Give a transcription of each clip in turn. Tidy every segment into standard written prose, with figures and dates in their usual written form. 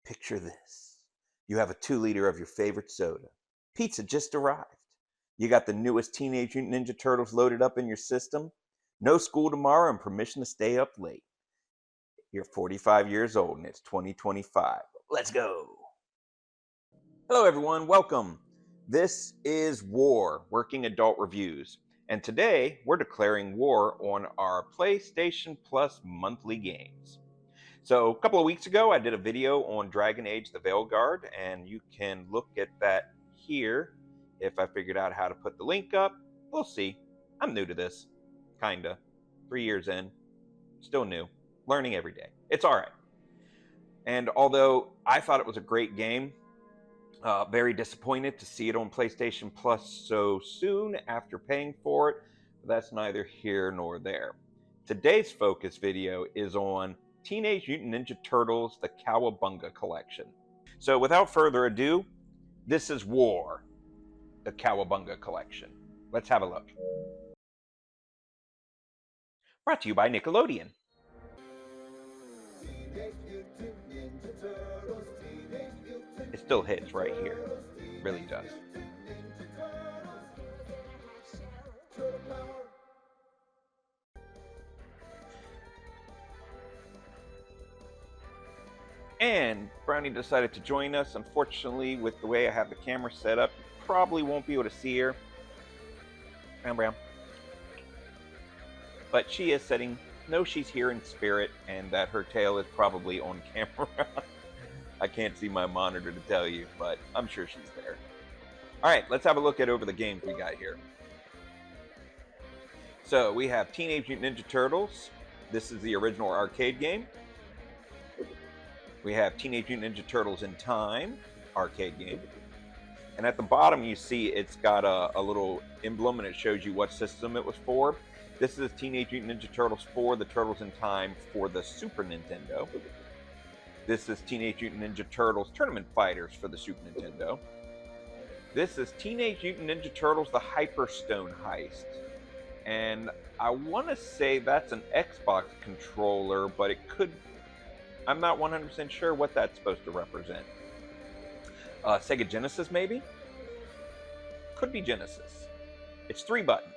Picture this. You have a 2-liter of your favorite soda. Pizza just arrived. You got the newest Teenage Mutant Ninja Turtles loaded up in your system. No school tomorrow and permission to stay up late. You're 45 years old and it's 2025. Let's go. Hello everyone, welcome. This is War, Working Adult Reviews. And today we're declaring war on our PlayStation Plus monthly games. So a couple of weeks ago, I did a video on Dragon Age the Veilguard, and you can look at that here. If I figured out how to put the link up, we'll see. I'm new to this, kinda. 3 years in, still new, learning every day. It's all right. And although I thought it was a great game, very disappointed to see it on PlayStation Plus so soon after paying for it. But that's neither here nor there. Today's focus video is on Teenage Mutant Ninja Turtles, the Cowabunga Collection. So without further ado, this is War, the Cowabunga Collection. Let's have a look. Brought to you by Nickelodeon. It still hits right here. It really does. And Brownie decided to join us. Unfortunately, with the way I have the camera set up, you probably won't be able to see her. Brown. But she is she's here in spirit, and that her tail is probably on camera. I can't see my monitor to tell you, but I'm sure she's there. Alright, let's have a look at over the games we got here. So, we have Teenage Mutant Ninja Turtles. This is the original arcade game. We have Teenage Mutant Ninja Turtles in Time, arcade game. And at the bottom you see it's got a little emblem and it shows you what system it was for. This is Teenage Mutant Ninja Turtles 4, the Turtles in Time for the Super Nintendo. This is Teenage Mutant Ninja Turtles Tournament Fighters for the Super Nintendo. This is Teenage Mutant Ninja Turtles the Hyperstone Heist. And I want to say that's an Xbox controller, but it could... I'm not 100% sure what that's supposed to represent. Sega Genesis, maybe? Could be Genesis. It's 3 buttons.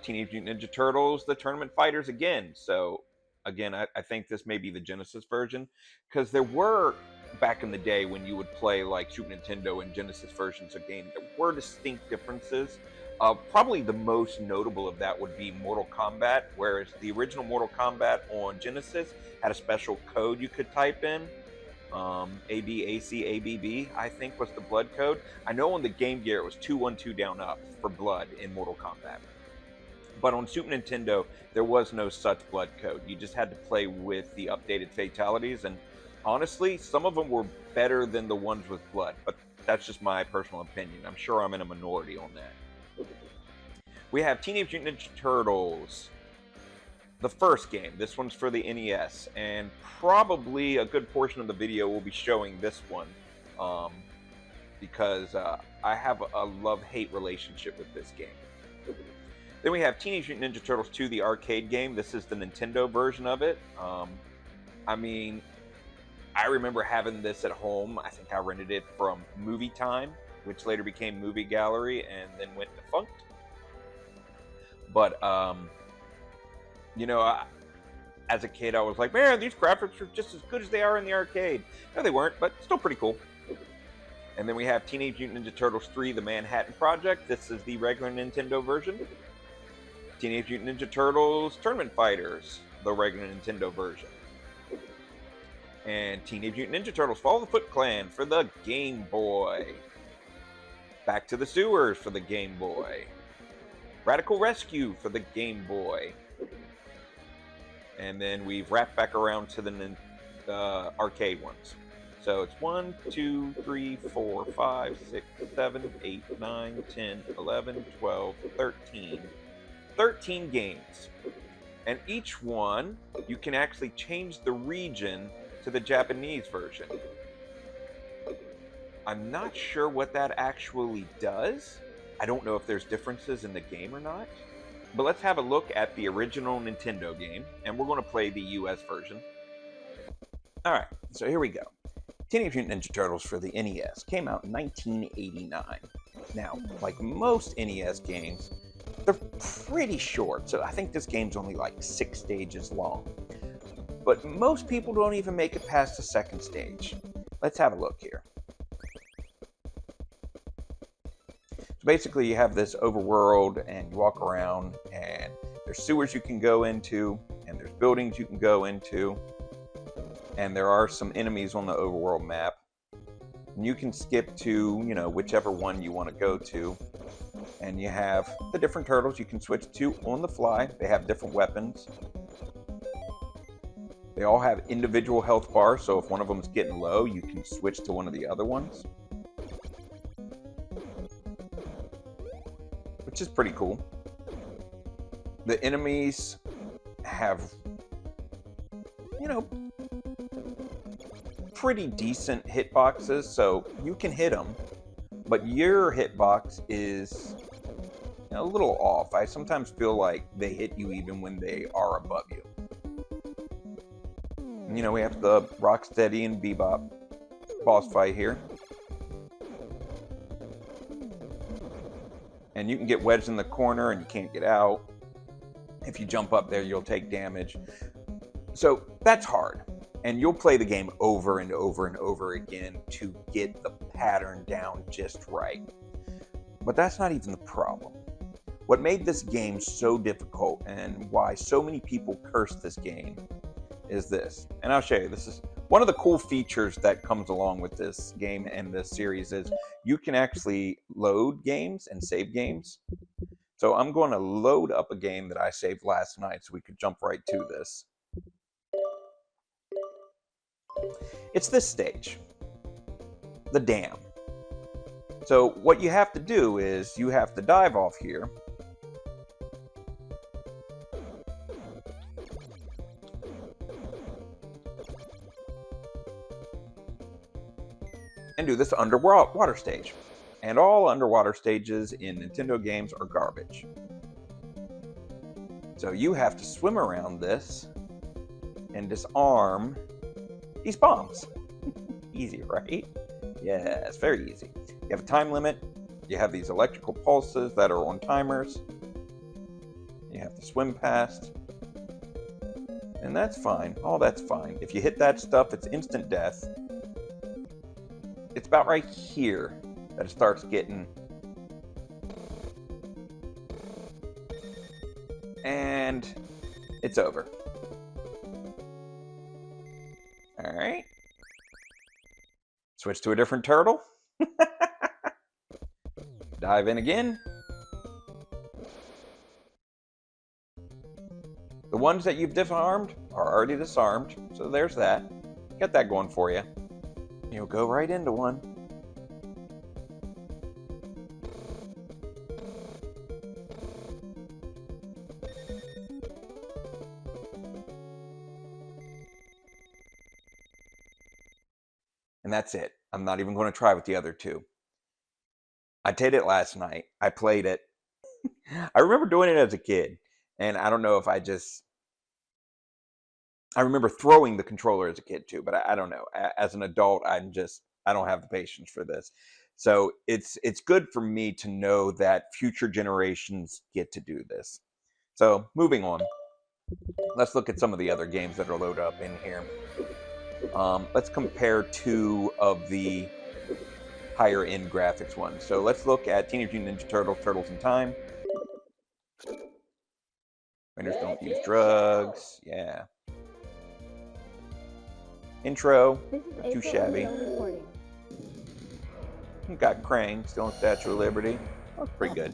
Teenage Mutant Ninja Turtles, the Tournament Fighters again. So, again, I think this may be the Genesis version. Because there were, back in the day, when you would play like Super Nintendo and Genesis versions of games, there were distinct differences. Probably the most notable of that would be Mortal Kombat, whereas the original Mortal Kombat on Genesis had a special code you could type in. ABACABB, I think, was the blood code. I know on the Game Gear it was 2-1-2 down up for blood in Mortal Kombat. But on Super Nintendo, there was no such blood code. You just had to play with the updated fatalities, and honestly, some of them were better than the ones with blood, but that's just my personal opinion. I'm sure I'm in a minority on that. We have Teenage Mutant Ninja Turtles, the first game. This one's for the NES, and probably a good portion of the video will be showing this one, because I have a love-hate relationship with this game. Then we have Teenage Mutant Ninja Turtles 2, the arcade game. This is the Nintendo version of it. I mean, I remember having this at home. I think I rented it from Movie Time, which later became Movie Gallery and then went defunct. But, you know, as a kid, I was like, man, these graphics are just as good as they are in the arcade. No, they weren't, but still pretty cool. And then we have Teenage Mutant Ninja Turtles 3, the Manhattan Project. This is the regular Nintendo version. Teenage Mutant Ninja Turtles Tournament Fighters, the regular Nintendo version. And Teenage Mutant Ninja Turtles Follow the Foot Clan for the Game Boy. Back to the Sewers for the Game Boy. Radical Rescue for the Game Boy. And then we've wrapped back around to the arcade ones. So it's 1, 2, 3, 4, 5, 6, 7, 8, 9, 10, 11, 12, 13. 13 games. And each one, you can actually change the region to the Japanese version. I'm not sure what that actually does. I don't know if there's differences in the game or not. But let's have a look at the original Nintendo game, and we're going to play the US version. Alright, So here we go. Teenage Mutant Ninja Turtles for the NES came out in 1989. Now, like most NES games, they're pretty short, so I think this game's only like 6 stages long. But most people don't even make it past the second stage. Let's have a look here. So basically you have this overworld and you walk around and there's sewers you can go into and there's buildings you can go into and there are some enemies on the overworld map. And you can skip to, whichever one you want to go to. And you have the different turtles you can switch to on the fly. They have different weapons. They all have individual health bars, so if one of them is getting low, you can switch to one of the other ones. Which is pretty cool. The enemies have, pretty decent hitboxes, so you can hit them, but your hitbox is a little off. I sometimes feel like they hit you even when they are above you. We have the Rocksteady and Bebop boss fight here. And you can get wedged in the corner and you can't get out. If you jump up there, you'll take damage. So that's hard. And you'll play the game over and over and over again to get the pattern down just right. But that's not even the problem. What made this game so difficult and why so many people curse this game is this. And I'll show you. This is one of the cool features that comes along with this game and this series is you can actually load games and save games. So I'm going to load up a game that I saved last night so we could jump right to this. It's this stage, the dam. So what you have to do is you have to dive off here. And do this underwater stage. And all underwater stages in Nintendo games are garbage. So you have to swim around this and disarm these bombs. Easy, right? Yeah, it's very easy. You have a time limit. You have these electrical pulses that are on timers. You have to swim past. And that's fine. Oh, that's fine. If you hit that stuff, it's instant death. It's about right here that it starts getting... And it's over. Alright. Switch to a different turtle. Dive in again. The ones that you've disarmed are already disarmed, so there's that. Get that going for you. You'll go right into one. And that's it. I'm not even going to try with the other two. I did it last night. I played it. I remember doing it as a kid. And I don't know if I remember throwing the controller as a kid too, but I don't know. As an adult, I don't have the patience for this. So it's good for me to know that future generations get to do this. So moving on. Let's look at some of the other games that are loaded up in here. Let's compare two of the higher end graphics ones. So let's look at Teenage Mutant Ninja Turtles, Turtles in Time. Winners don't use drugs. Yeah. Intro, not too shabby. We've got Krang, still in Statue of Liberty. Looks pretty good.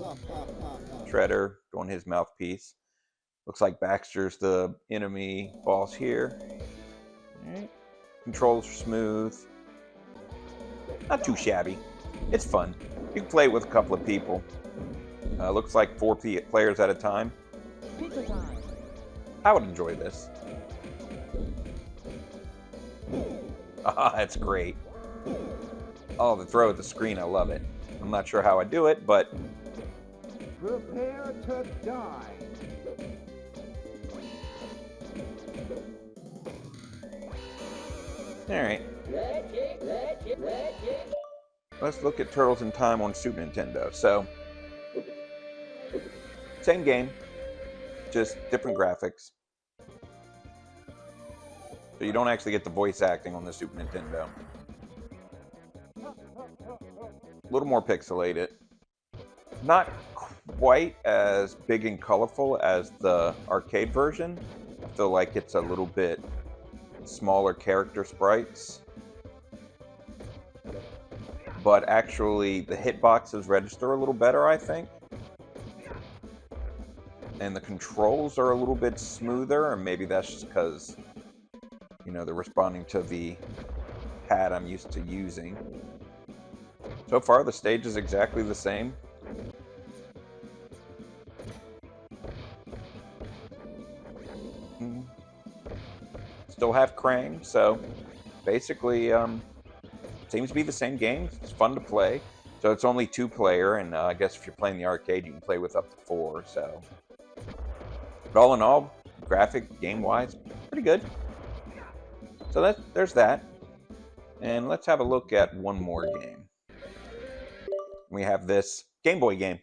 Shredder doing his mouthpiece. Looks like Baxter's the enemy boss here. Alright. Controls are smooth. Not too shabby. It's fun. You can play it with a couple of people. Looks like 4 players at a time. I would enjoy this. Ah, that's great. Oh, the throw at the screen, I love it. I'm not sure how I do it, but... Prepare to die. All right. Let's look at Turtles in Time on Super Nintendo. So, same game, just different graphics. So you don't actually get the voice acting on the Super Nintendo. A little more pixelated. Not quite as big and colorful as the arcade version. I feel like it's a little bit smaller character sprites. But actually, the hitboxes register a little better, I think. And the controls are a little bit smoother, and maybe that's just because, they're responding to the pad I'm used to using. So far, the stage is exactly the same. Still have Krang, so basically, seems to be the same game. It's fun to play. So it's only 2-player, and I guess if you're playing the arcade, you can play with up to 4. So, but all in all, graphic, game-wise, pretty good. So there's that. And let's have a look at one more game. We have this Game Boy game.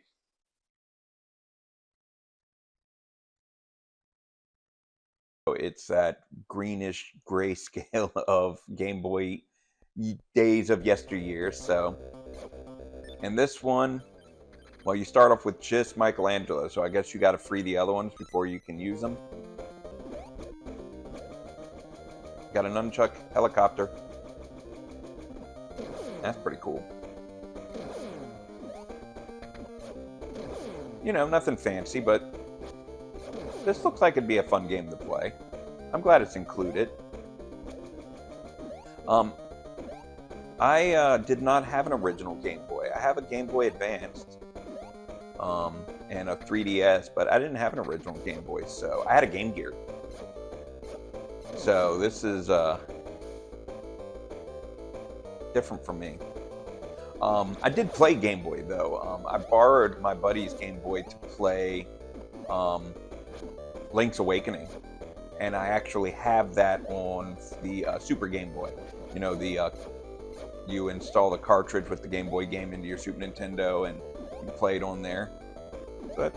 It's that greenish gray scale of Game Boy days of yesteryear. So, and this one, well, you start off with just Michelangelo, so I guess you got to free the other ones before you can use them. Got a nunchuck helicopter. That's pretty cool. Nothing fancy, but this looks like it'd be a fun game to play. I'm glad it's included. I did not have an original Game Boy. I have a Game Boy Advanced and a 3DS, but I didn't have an original Game Boy, so I had a Game Gear. So this is different for me. I did play Game Boy, though. I borrowed my buddy's Game Boy to play Link's Awakening, and I actually have that on the Super Game Boy. You install the cartridge with the Game Boy game into your Super Nintendo, and you play it on there. So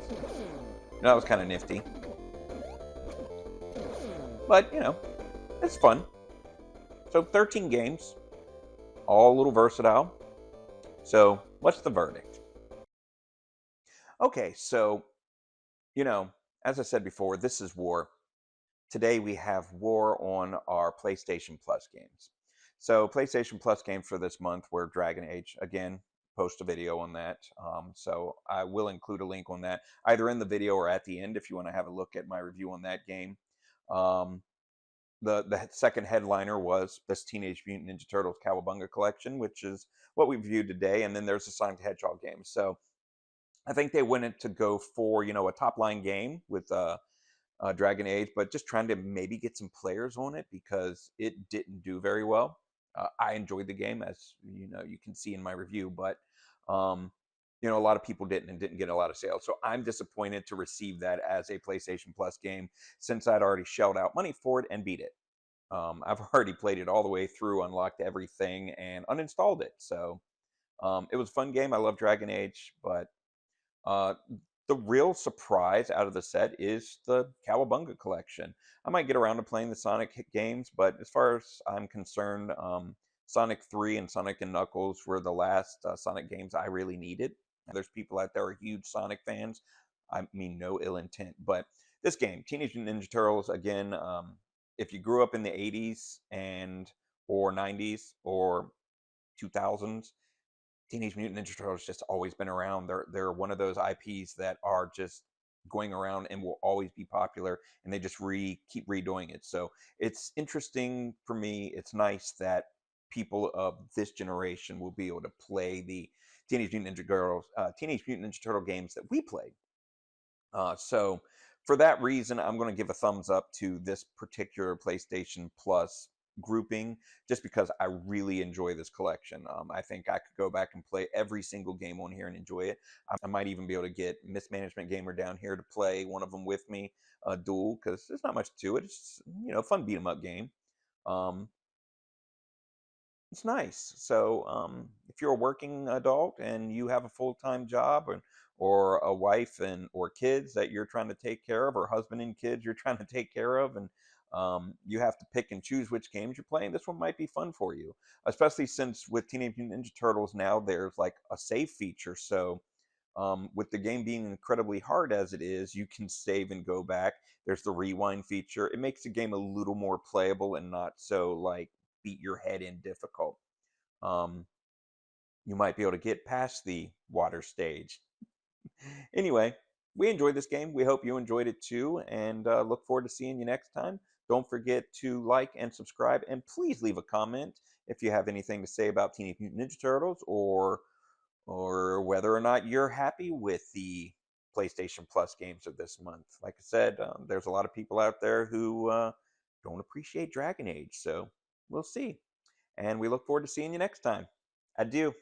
that was kind of nifty. But, it's fun. So 13 games, all a little versatile. So what's the verdict? Okay, so, as I said before, this is war. Today we have war on our PlayStation Plus games. So PlayStation Plus games for this month were Dragon Age. Again, post a video on that. So I will include a link on that, either in the video or at the end if you want to have a look at my review on that game. The second headliner was this Teenage Mutant Ninja Turtles Cowabunga Collection, which is what we reviewed today. And then there's the Sonic the Hedgehog game. So I think they went to go for, a top-line game with Dragon Age, but just trying to maybe get some players on it because it didn't do very well. I enjoyed the game, as you can see in my review, but a lot of people didn't and didn't get a lot of sales. So I'm disappointed to receive that as a PlayStation Plus game since I'd already shelled out money for it and beat it. I've already played it all the way through, unlocked everything, and uninstalled it. So it was a fun game. I love Dragon Age, but the real surprise out of the set is the Cowabunga Collection. I might get around to playing the Sonic games, but as far as I'm concerned, Sonic 3 and Sonic and Knuckles were the last Sonic games I really needed. There's people out there who are huge Sonic fans. I mean, no ill intent, but this game, Teenage Mutant Ninja Turtles, again, if you grew up in the 80s or 90s or 2000s, Teenage Mutant Ninja Turtles just always been around. They're one of those IPs that are just going around and will always be popular, and they just keep redoing it. So it's interesting for me. It's nice that people of this generation will be able to play the Teenage Mutant Ninja Turtle games that we played. So for that reason, I'm going to give a thumbs up to this particular PlayStation Plus grouping just because I really enjoy this collection. I think I could go back and play every single game on here and enjoy it. I might even be able to get Mismanagement Gamer down here to play one of them with me, duel, because there's not much to it. It's fun beat 'em up game. Um, It's nice. So, if you're a working adult and you have a full-time job, or a wife and or kids that you're trying to take care of, or husband and kids you're trying to take care of, and you have to pick and choose which games you're playing, this one might be fun for you. Especially since with Teenage Mutant Ninja Turtles now there's like a save feature. So, with the game being incredibly hard as it is, you can save and go back. There's the rewind feature. It makes the game a little more playable and not so like beat your head in difficult. Um, you might be able to get past the water stage. Anyway, we enjoyed this game. We hope you enjoyed it too, and look forward to seeing you next time. Don't forget to like and subscribe, and please leave a comment if you have anything to say about Teenage Mutant Ninja Turtles, or whether or not you're happy with the PlayStation Plus games of this month. Like I said, there's a lot of people out there who don't appreciate Dragon Age, so we'll see. And we look forward to seeing you next time. Adieu.